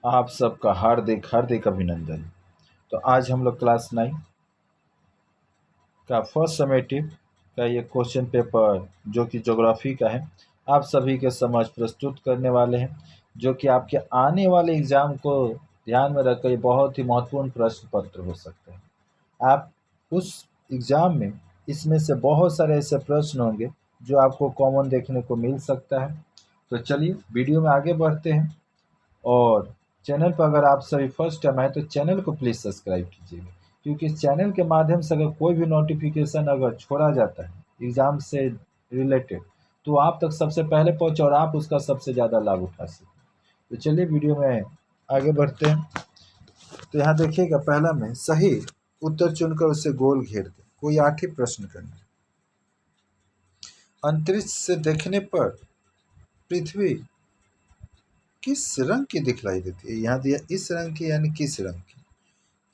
आप सबका हार्दिक हार्दिक अभिनंदन। तो आज हम लोग क्लास 9 का फर्स्ट समेटिव का ये क्वेश्चन पेपर जो कि ज्योग्राफी का है, आप सभी के समझ प्रस्तुत करने वाले हैं, जो कि आपके आने वाले एग्जाम को ध्यान में रखकर बहुत ही महत्वपूर्ण प्रश्न पत्र हो सकते हैं। आप उस एग्जाम में इसमें से बहुत सारे ऐसे प्रश्न होंगे जो आपको कॉमन देखने को मिल सकता है। तो चलिए वीडियो में आगे बढ़ते हैं। और चैनल पर अगर आप सभी फर्स्ट टाइम आए तो चैनल को प्लीज़ सब्सक्राइब कीजिएगा, क्योंकि इस चैनल के माध्यम से अगर कोई भी नोटिफिकेशन अगर छोड़ा जाता है एग्ज़ाम से रिलेटेड, तो आप तक सबसे पहले पहुँचे और आप उसका सबसे ज़्यादा लाभ उठा सकें। तो चलिए वीडियो में आगे बढ़ते हैं। तो यहाँ देखिएगा, पहला में सही उत्तर चुनकर उसे गोल घेर दें। कोई 8 ही प्रश्न करना है। अंतरिक्ष से देखने पर पृथ्वी किस रंग की दिखलाई देती है? यहाँ दिया इस रंग की, यानी किस रंग की?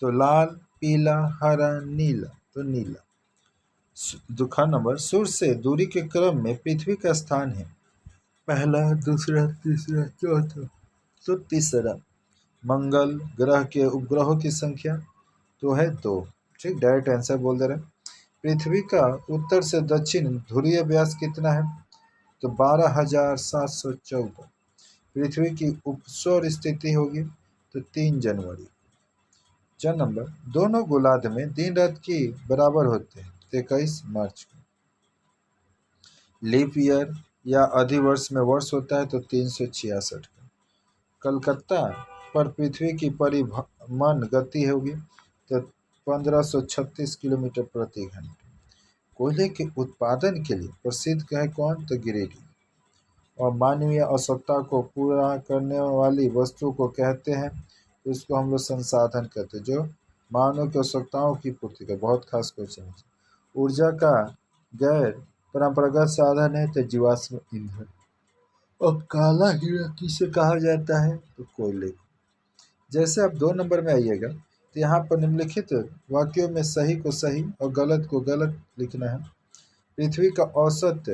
तो लाल, पीला, हरा, नीला। तो नीला। दुखा नंबर, सूर्य से दूरी के क्रम में पृथ्वी का स्थान है पहला, दूसरा, तीसरा, चौथा। तो तीसरा। मंगल ग्रह के उपग्रहों की संख्या तो है 2। ठीक, डायरेक्ट आंसर बोल दे रहे। पृथ्वी का उत्तर से दक्षिण ध्रुवीय व्यास कितना है? तो 12,714। पृथ्वी की उपसौर स्थिति होगी तो 3 जनवरी। 4 नंबर, दोनों गोलार्ध में दिन रात की बराबर होते हैं तो 21 मार्च को। लीप ईयर या अधिवर्ष में वर्ष होता है तो 366 का। कलकत्ता पर पृथ्वी की परिभ्रमण गति होगी तो 1536 किलोमीटर प्रति घंटे। कोयले के उत्पादन के लिए प्रसिद्ध है कौन? तो गिरिडीह। और मानवीय आवश्यकता को पूरा करने वाली वस्तु को कहते हैं, तो इसको हम लोग संसाधन कहते हैं, जो मानव की आवश्यकताओं की पूर्ति का। बहुत खास क्वेश्चन है। ऊर्जा का गैर परंपरागत साधन है तो जीवाश्म ईंधन। और काला हीरा किसे कहा जाता है? तो कोयले को। जैसे आप 2 नंबर में आइएगा तो यहाँ पर निम्नलिखित वाक्यों में सही को सही और गलत को गलत लिखना है। पृथ्वी का औसत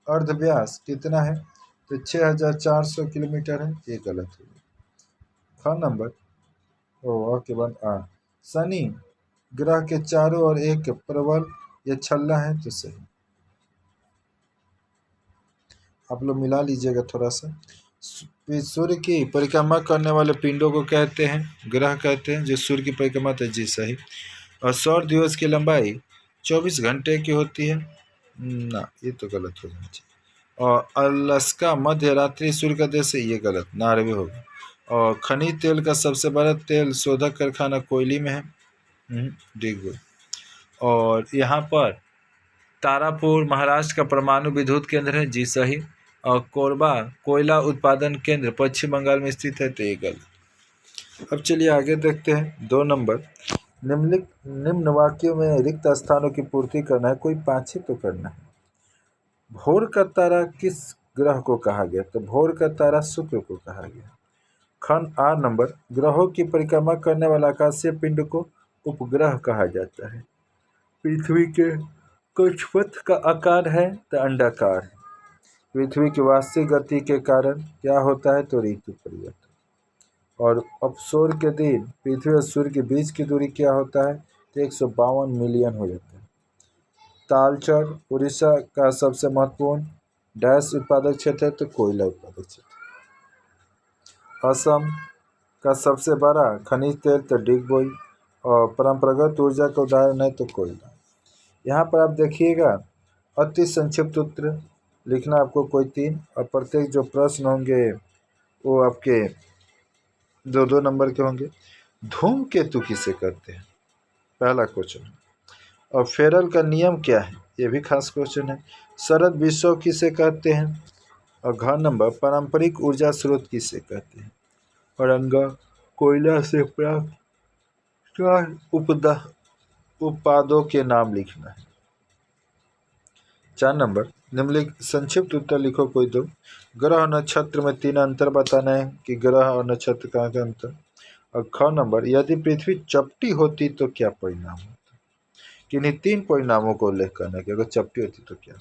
अर्धव्यास कितना है? तो 6,400 किलोमीटर है, ये गलत है। ख नंबर, वाक्य 1 शनि ग्रह के चारों ओर एक प्रबल या छल्ला है, तो सही। आप लोग मिला लीजिएगा थोड़ा सा। सूर्य की परिक्रमा करने वाले पिंडों को कहते हैं, ग्रह कहते हैं, जो सूर्य की परिक्रमा। तो जी सही। और सौर दिवस की लंबाई 24 घंटे की होती है ना, ये तो गलत हो जाना चाहिए। और अलास्का मध्य रात्रि सूर्य का देश है, ये गलत, 9वीं होगा। और खनिज तेल का सबसे बड़ा तेल शोधक कारखाना कोयली में है, डिगबोई। और यहाँ पर तारापुर महाराष्ट्र का परमाणु विद्युत केंद्र है, जी सही। और कोरबा कोयला उत्पादन केंद्र पश्चिम बंगाल में स्थित है, तो ये गलत। अब चलिए आगे देखते हैं। 2 नंबर, निम्न वाक्यों में रिक्त स्थानों की पूर्ति करना है। कोई 5 ही तो करना है। भोर का तारा किस ग्रह को कहा गया? तो भोर का तारा शुक्र को कहा गया। खंड 8 नंबर, ग्रहों की परिक्रमा करने वाला आकाशीय पिंड को उपग्रह कहा जाता है। पृथ्वी के कक्षपथ का आकार है तो अंडाकार है। पृथ्वी की वार्षिक गति के कारण क्या होता है? तो ऋतु परिवर्तन। और अपसौर के दिन पृथ्वी और सूर्य के बीच की दूरी क्या होता है? तो 152 मिलियन हो जाता है। तालचर उड़ीसा का सबसे महत्वपूर्ण डैश उत्पादक क्षेत्र है, तो कोयला उत्पादक क्षेत्र। असम का सबसे बड़ा खनिज तेल तो डिगबोई। और परंपरागत ऊर्जा का उदाहरण है तो कोयला। यहाँ पर आप देखिएगा, अति संक्षिप्त उत्तर लिखना आपको कोई 3, और प्रत्येक जो प्रश्न होंगे वो आपके 2-2 नंबर के होंगे। धूमकेतु किसे कहते हैं? पहला क्वेश्चन। और फेरल का नियम क्या है? ये भी खास क्वेश्चन है। शरद विश्व किसे कहते हैं? और घ नंबर, पारंपरिक ऊर्जा स्रोत किसे कहते हैं? और अंगा, कोयला से प्राप्त उत्पादों के नाम लिखना है। 4 नंबर, निम्नलिखित संक्षिप्त उत्तर लिखो कोई 2। ग्रह और नक्षत्र में 3 अंतर बताना है कि ग्रह और नक्षत्र का अंतर। और ख नंबर, यदि पृथ्वी चपटी होती तो क्या परिणाम होता? किन्हीं 3 परिणामों को उल्लेख करना है कि अगर चपटी होती तो क्या।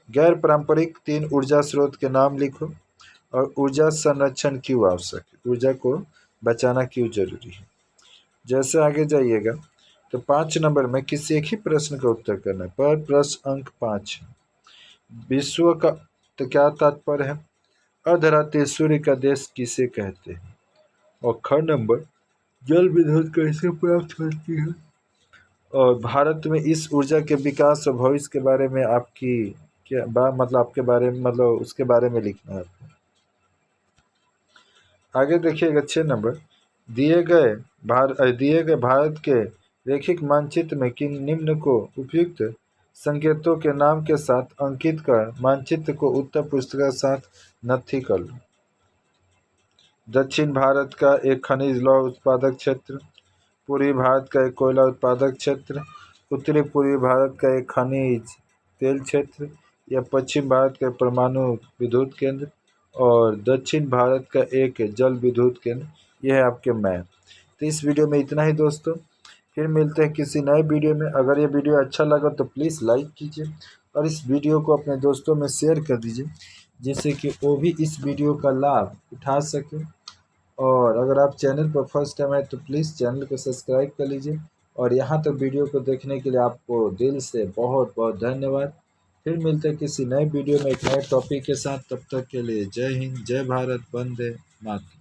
गैर पारंपरिक 3 ऊर्जा स्रोत के नाम लिखो। और ऊर्जा संरक्षण क्यों आवश्यक है, ऊर्जा को बचाना क्यों जरूरी है। जैसे आगे जाइएगा तो 5 नंबर में किसी एक ही प्रश्न का उत्तर करना है। पर प्रश्न अंक 5 है। विश्व का तो क्या तात्पर्य है, अर्धरात्रि सूर्य का देश किसे कहते हैं। और ख नंबर जल विद्युत कैसे प्राप्त होती है। और भारत में इस ऊर्जा के विकास और भविष्य के बारे में आपकी क्या मतलब आपके बारे में मतलब उसके बारे में लिखना है आपको। आगे देखिएगा 6 नंबर दिए गए भारत के रेखिक मानचित्र में किन निम्न को उपयुक्त संकेतों के नाम के साथ अंकित कर मानचित्र को उत्तर पृष्ठ के साथ नत्थी कर लो। दक्षिण भारत का एक खनिज लौह उत्पादक क्षेत्र, पूर्वी भारत का एक कोयला उत्पादक क्षेत्र, उत्तरी पूर्वी भारत का एक खनिज तेल क्षेत्र, या पश्चिम भारत का परमाणु विद्युत केंद्र और दक्षिण भारत का एक जल विद्युत केंद्र। यह है आपके मैप। तो इस वीडियो में इतना ही दोस्तों, फिर मिलते हैं किसी नए वीडियो में। अगर ये वीडियो अच्छा लगा तो प्लीज़ लाइक कीजिए और इस वीडियो को अपने दोस्तों में शेयर कर दीजिए, जिससे कि वो भी इस वीडियो का लाभ उठा सकें। और अगर आप चैनल पर फर्स्ट टाइम आए तो प्लीज़ चैनल को सब्सक्राइब कर लीजिए। और यहाँ तक वीडियो को देखने के लिए आपको दिल से बहुत बहुत धन्यवाद। फिर मिलते हैं किसी नए वीडियो में एक नए टॉपिक के साथ। तब तक के लिए जय हिंद, जय भारत, वंदे मातरम।